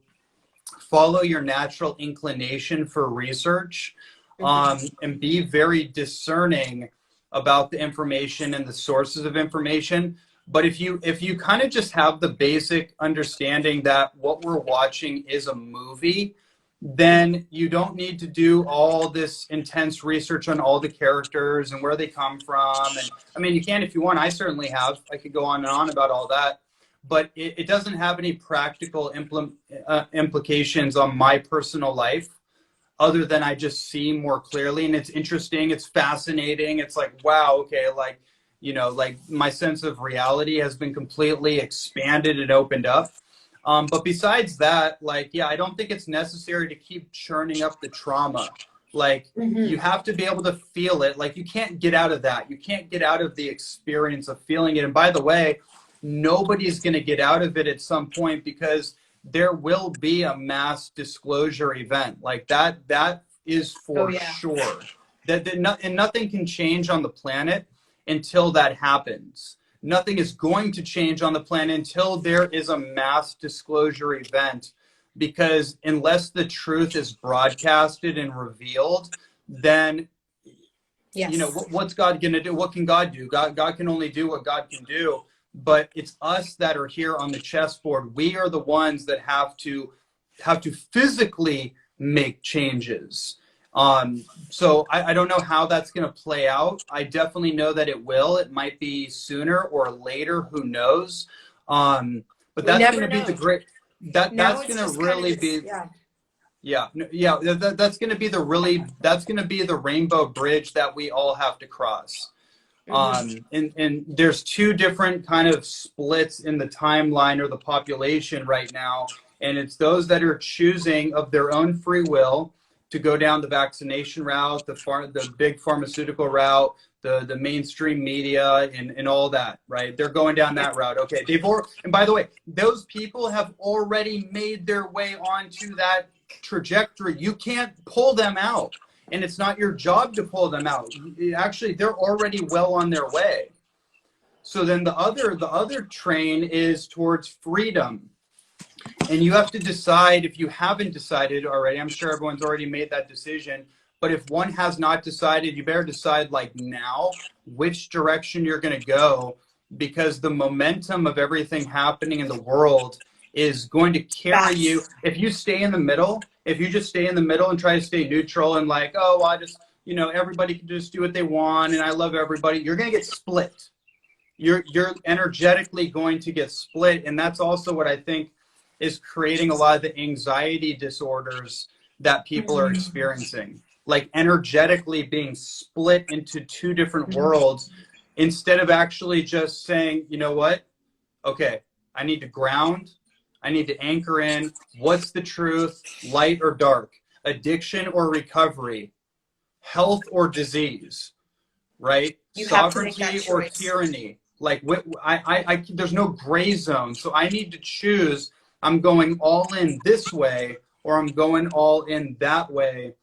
follow your natural inclination for research, and be very discerning about the information and the sources of information. But if you kind of just have the basic understanding that what we're watching is a movie, then you don't need to do all this intense research on all the characters and where they come from. And I mean, you can if you want. I certainly have. I could go on and on about all that. But it doesn't have any practical implications on my personal life, other than I just see more clearly. And it's interesting. It's fascinating. It's like, wow, okay, like, like my sense of reality has been completely expanded and opened up. But besides that, like, yeah, I don't think it's necessary to keep churning up the trauma. Like, you have to be able to feel it. Like, you can't get out of that. You can't get out of the experience of feeling it. And by the way, nobody's going to get out of it at some point, because there will be a mass disclosure event. Like that is for sure. And nothing can change on the planet until that happens. Nothing is going to change on the planet until there is a mass disclosure event, because unless the truth is broadcasted and revealed, then what's God going to do? What can God do? God can only do what God can do. but it's us that are here on the chessboard. We are the ones that have to physically make changes. So I don't know how that's going to play out. I definitely know that it will. It might be sooner or later, who knows. But We that's going never to be the know. great, Now that's it's going to just kind of really this, be, yeah. that's going to be that's going to be the rainbow bridge that we all have to cross. And there's two different kind of splits in the timeline or the population right now. And it's those that are choosing of their own free will to go down the vaccination route, the big pharmaceutical route, the mainstream media and all that, right? They're going down Yeah. that route. Okay. And by the way, those people have already made their way onto that trajectory. You can't pull them out. And it's not your job to pull them out. Actually, they're already well on their way. So then the other train is towards freedom. And you have to decide, if you haven't decided already. I'm sure everyone's already made that decision. But if one has not decided, you better decide like now which direction you're going to go, because the momentum of everything happening in the world is going to carry you. Fast. If you stay in the middle, if you just stay in the middle and try to stay neutral and like, oh, I just, everybody can just do what they want and I love everybody, you're going to get split. You're energetically going to get split. And that's also what I think is creating a lot of the anxiety disorders that people are experiencing. Like energetically being split into two different worlds, instead of actually just saying, you know what? Okay, I need to ground. I need to anchor in. What's the truth, light or dark, addiction or recovery, health or disease, right? You have to make that Sovereignty or choice. tyranny. Like there's no gray zone. So I need to choose. I'm going all in this way or I'm going all in that way.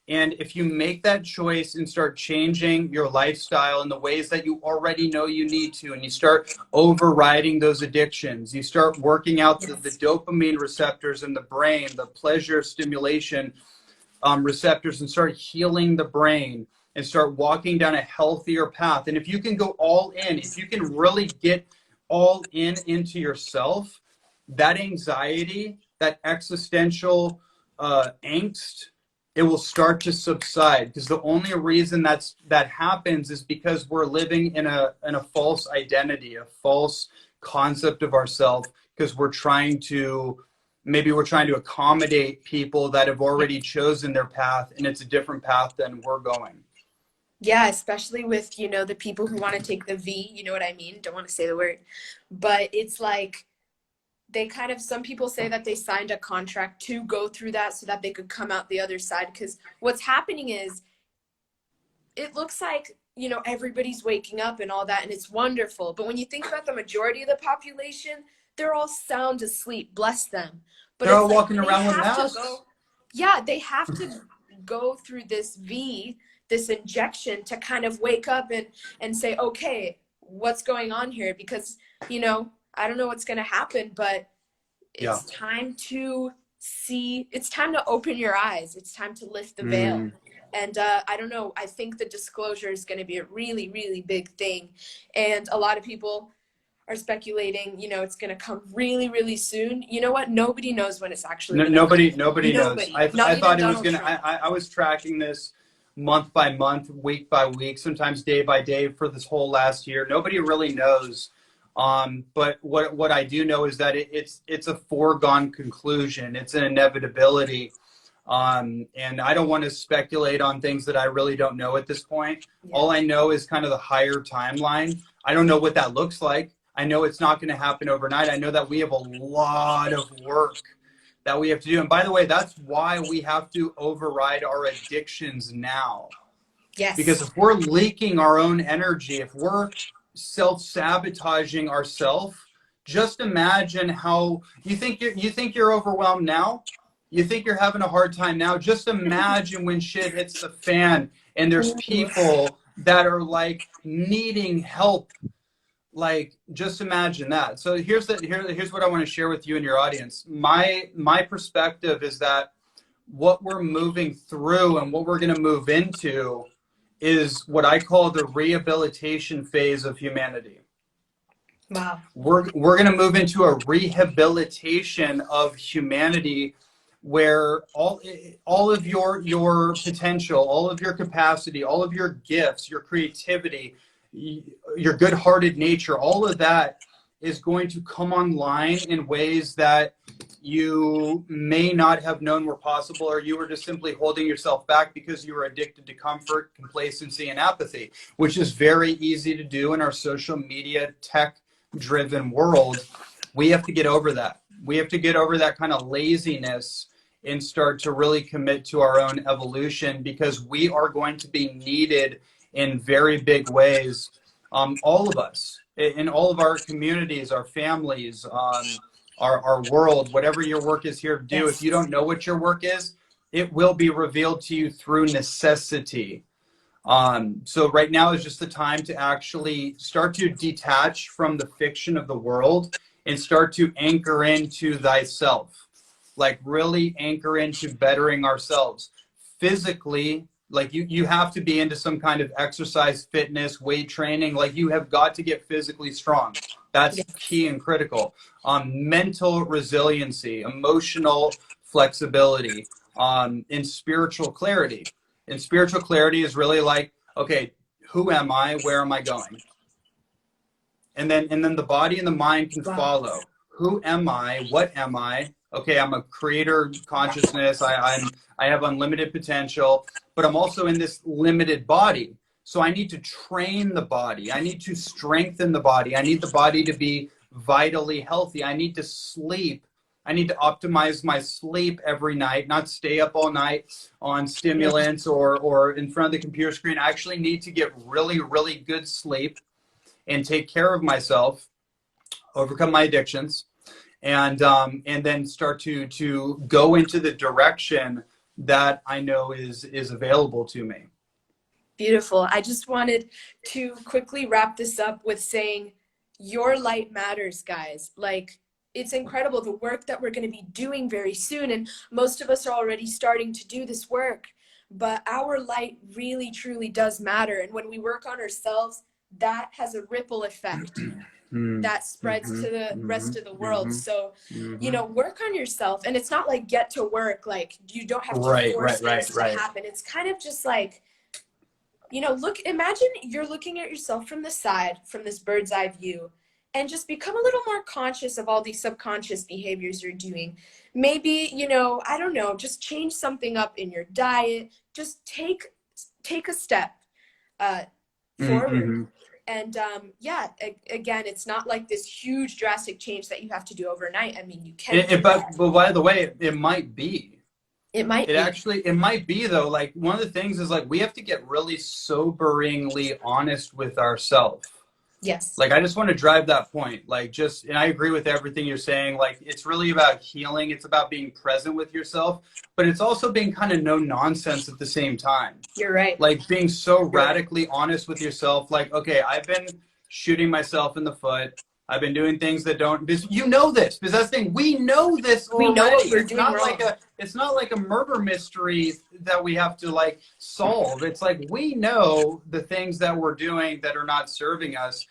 And if you make that choice and start changing your lifestyle in the ways that you already know you need to, and you start overriding those addictions, you start working out the dopamine receptors in the brain, the pleasure stimulation receptors, and start healing the brain and start walking down a healthier path. And if you can go all in, if you can really get all in into yourself, that anxiety, that existential angst, it will start to subside. Because the only reason that happens is because we're living in a false identity, a false concept of ourselves, because we're trying to accommodate people that have already chosen their path, and it's a different path than we're going. Yeah, especially with, the people who want to take the V, you know what I mean? Don't want to say the word. But it's like some people say that they signed a contract to go through that so that they could come out the other side. Because what's happening is it looks like, everybody's waking up and all that, and it's wonderful. But when you think about the majority of the population, they're all sound asleep, bless them. But They're it's all like walking around with masks. they have to go through this this injection to kind of wake up and say, okay, what's going on here? Because, I don't know what's going to happen, but it's time to see, it's time to open your eyes. It's time to lift the veil. And I don't know, I think the disclosure is going to be a really, really big thing. And a lot of people are speculating, it's going to come really, really soon. You know what? Nobody knows when it's actually going to come. Nobody knows. I thought it was going to, I was tracking this month by month, week by week, sometimes day by day for this whole last year. Nobody really knows. But what I do know is that it's a foregone conclusion. It's an inevitability. And I don't want to speculate on things that I really don't know at this point. Yeah. All I know is kind of the higher timeline. I don't know what that looks like. I know it's not going to happen overnight. I know that we have a lot of work that we have to do. And by the way, that's why we have to override our addictions now. Yes. Because if we're leaking our own energy, if we're self-sabotaging ourselves, just imagine how you think you're overwhelmed now. You think you're having a hard time now. Just imagine when shit hits the fan and there's people that are like needing help. Like, just imagine that. So here's what I want to share with you and your audience. My perspective is that what we're moving through and what we're going to move into is what I call the rehabilitation phase of humanity. Wow. We're going to move into a rehabilitation of humanity where all of your potential, all of your capacity, all of your gifts, your creativity, your good-hearted nature, all of that is going to come online in ways that you may not have known were possible, or you were just simply holding yourself back because you were addicted to comfort, complacency, and apathy, which is very easy to do in our social media tech driven world. We have to get over that. We have to get over that kind of laziness and start to really commit to our own evolution, because we are going to be needed in very big ways. All of us, in all of our communities, our families, our world, whatever your work is here to do. If Yes. you don't know what your work is, it will be revealed to you through necessity. So right now is just the time to actually start to detach from the fiction of the world and start to anchor into thyself. Like really anchor into bettering ourselves physically. Like you have to be into some kind of exercise, fitness, weight training. Like you have got to get physically strong. That's Yes. key and critical. Mental resiliency, emotional flexibility, and spiritual clarity. And spiritual clarity is really like, okay, who am I? Where am I going? And then the body and the mind can Wow. follow. Who am I? What am I? Okay, I'm a creator consciousness. I have unlimited potential, but I'm also in this limited body. So I need to train the body. I need to strengthen the body. I need the body to be vitally healthy. I need to sleep. I need to optimize my sleep every night, not stay up all night on Yeah. stimulants or in front of the computer screen. I actually need to get really, really good sleep and take care of myself, overcome my addictions, and then start to go into the direction that I know is available to me. Beautiful. I just wanted to quickly wrap this up with saying your light matters, guys. Like, it's incredible the work that we're going to be doing very soon. And most of us are already starting to do this work. But our light really, truly does matter. And when we work on ourselves, that has a ripple effect that spreads Mm-hmm, to the mm-hmm, rest of the world. mm-hmm, So, mm-hmm. work on yourself. And it's not like get to work, like you don't have to Right, force right, right, things to right. happen. It's kind of just like, imagine you're looking at yourself from the side, from this bird's eye view, and just become a little more conscious of all these subconscious behaviors you're doing. Maybe, I don't know, just change something up in your diet. Just take a step forward. Mm-hmm. And yeah, again, it's not like this huge drastic change that you have to do overnight. I mean, you can do that. But by the way, it might be. It might be. It might be though. Like one of the things is like we have to get really soberingly honest with ourselves. Yes. Like I just want to drive that point. Like just, and I agree with everything you're saying. Like it's really about healing. It's about being present with yourself, but it's also being kind of no nonsense at the same time. You're right. Like being so You're right. radically honest with yourself. Like, okay, I've been shooting myself in the foot. I've been doing things that don't, because you know this, because that's the thing. We know this We know what already. we're doing wrong. It's not like a murder mystery that we have to like solve. It's like we know the things that we're doing that are not serving us,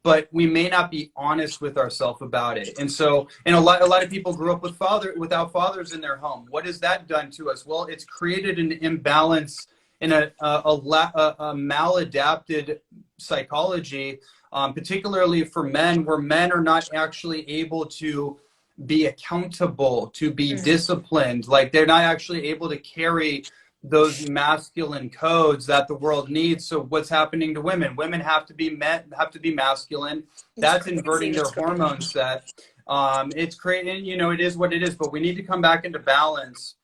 but we may not be honest with ourselves about it. And so, and a lot of people grew up without fathers in their home. What has that done to us? Well, it's created an imbalance in a maladapted psychology, particularly for men, where men are not actually able to be accountable, to be disciplined. Like they're not actually able to carry those masculine codes that the world needs. So what's happening to women? Women have to be have to be masculine. That's inverting their hormone set. It's creating, it is what it is, but we need to come back into balance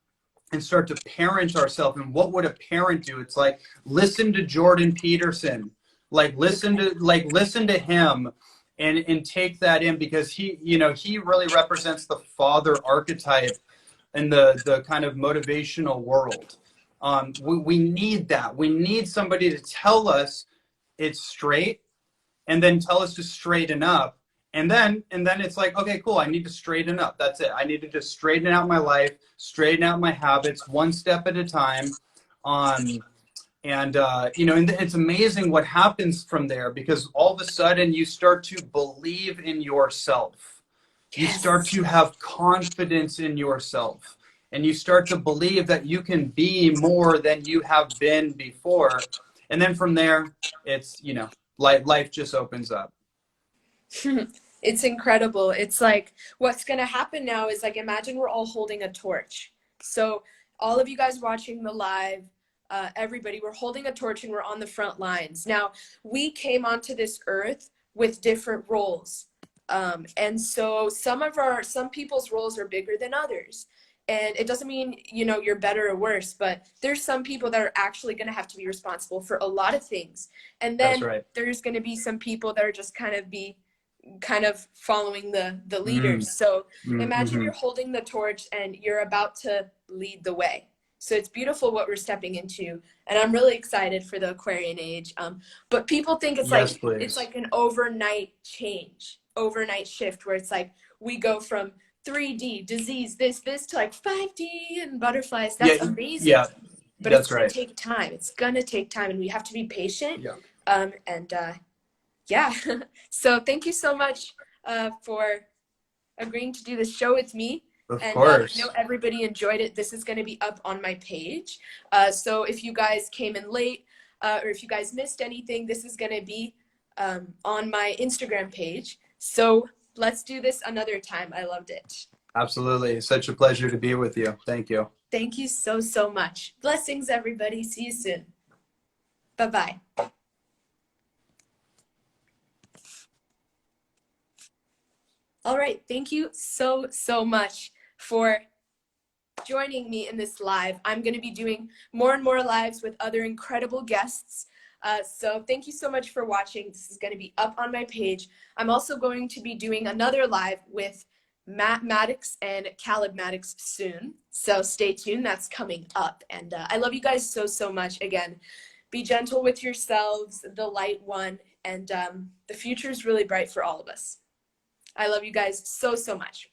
and start to parent ourselves. And what would a parent do? It's like, listen to Jordan Peterson, listen to him and take that in, because he really represents the father archetype in the kind of motivational world. We need that. We need somebody to tell us it's straight and then tell us to straighten up. And then it's like, okay, cool. I need to straighten up. That's it. I need to just straighten out my life, straighten out my habits one step at a time. And and it's amazing what happens from there, because all of a sudden you start to believe in yourself. You start Yes. to have confidence in yourself, and you start to believe that you can be more than you have been before. And then from there, it's, life just opens up. It's incredible. It's like what's going to happen now is like imagine we're all holding a torch. So all of you guys watching the live, everybody, we're holding a torch and we're on the front lines. Now, we came onto this earth with different roles. And so some people's roles are bigger than others. And it doesn't mean, you're better or worse, but there's some people that are actually going to have to be responsible for a lot of things. And That's then right. there's going to be some people that are just kind of following the Mm, leaders. So imagine mm-hmm. you're holding the torch and you're about to lead the way. So it's beautiful what we're stepping into, and I'm really excited for the Aquarian age. But people think it's Yes, like please. an overnight change, overnight shift, where it's like we go from 3D disease, this to like 5D and butterflies. Yeah, That's amazing, yeah, but it's that's gonna right. take time. It's gonna take time, and we have to be patient. Yeah, And yeah. So thank you so much for agreeing to do this show with me. of And I know course. everybody enjoyed it. This is going to be up on my page. So if you guys came in late or if you guys missed anything, this is going to be on my Instagram page. So let's do this another time. I loved it. Absolutely. Such a pleasure to be with you. Thank you. Thank you so, so much. Blessings, everybody. See you soon. Bye-bye. All right. Thank you so, so much for joining me in this live. I'm going to be doing more and more lives with other incredible guests. So thank you so much for watching. This is going to be up on my page. I'm also going to be doing another live with Matt Maddox and Caleb Maddox soon. So stay tuned. That's coming up. And I love you guys so, so much. Again, be gentle with yourselves, the light one, and the future is really bright for all of us. I love you guys so, so much.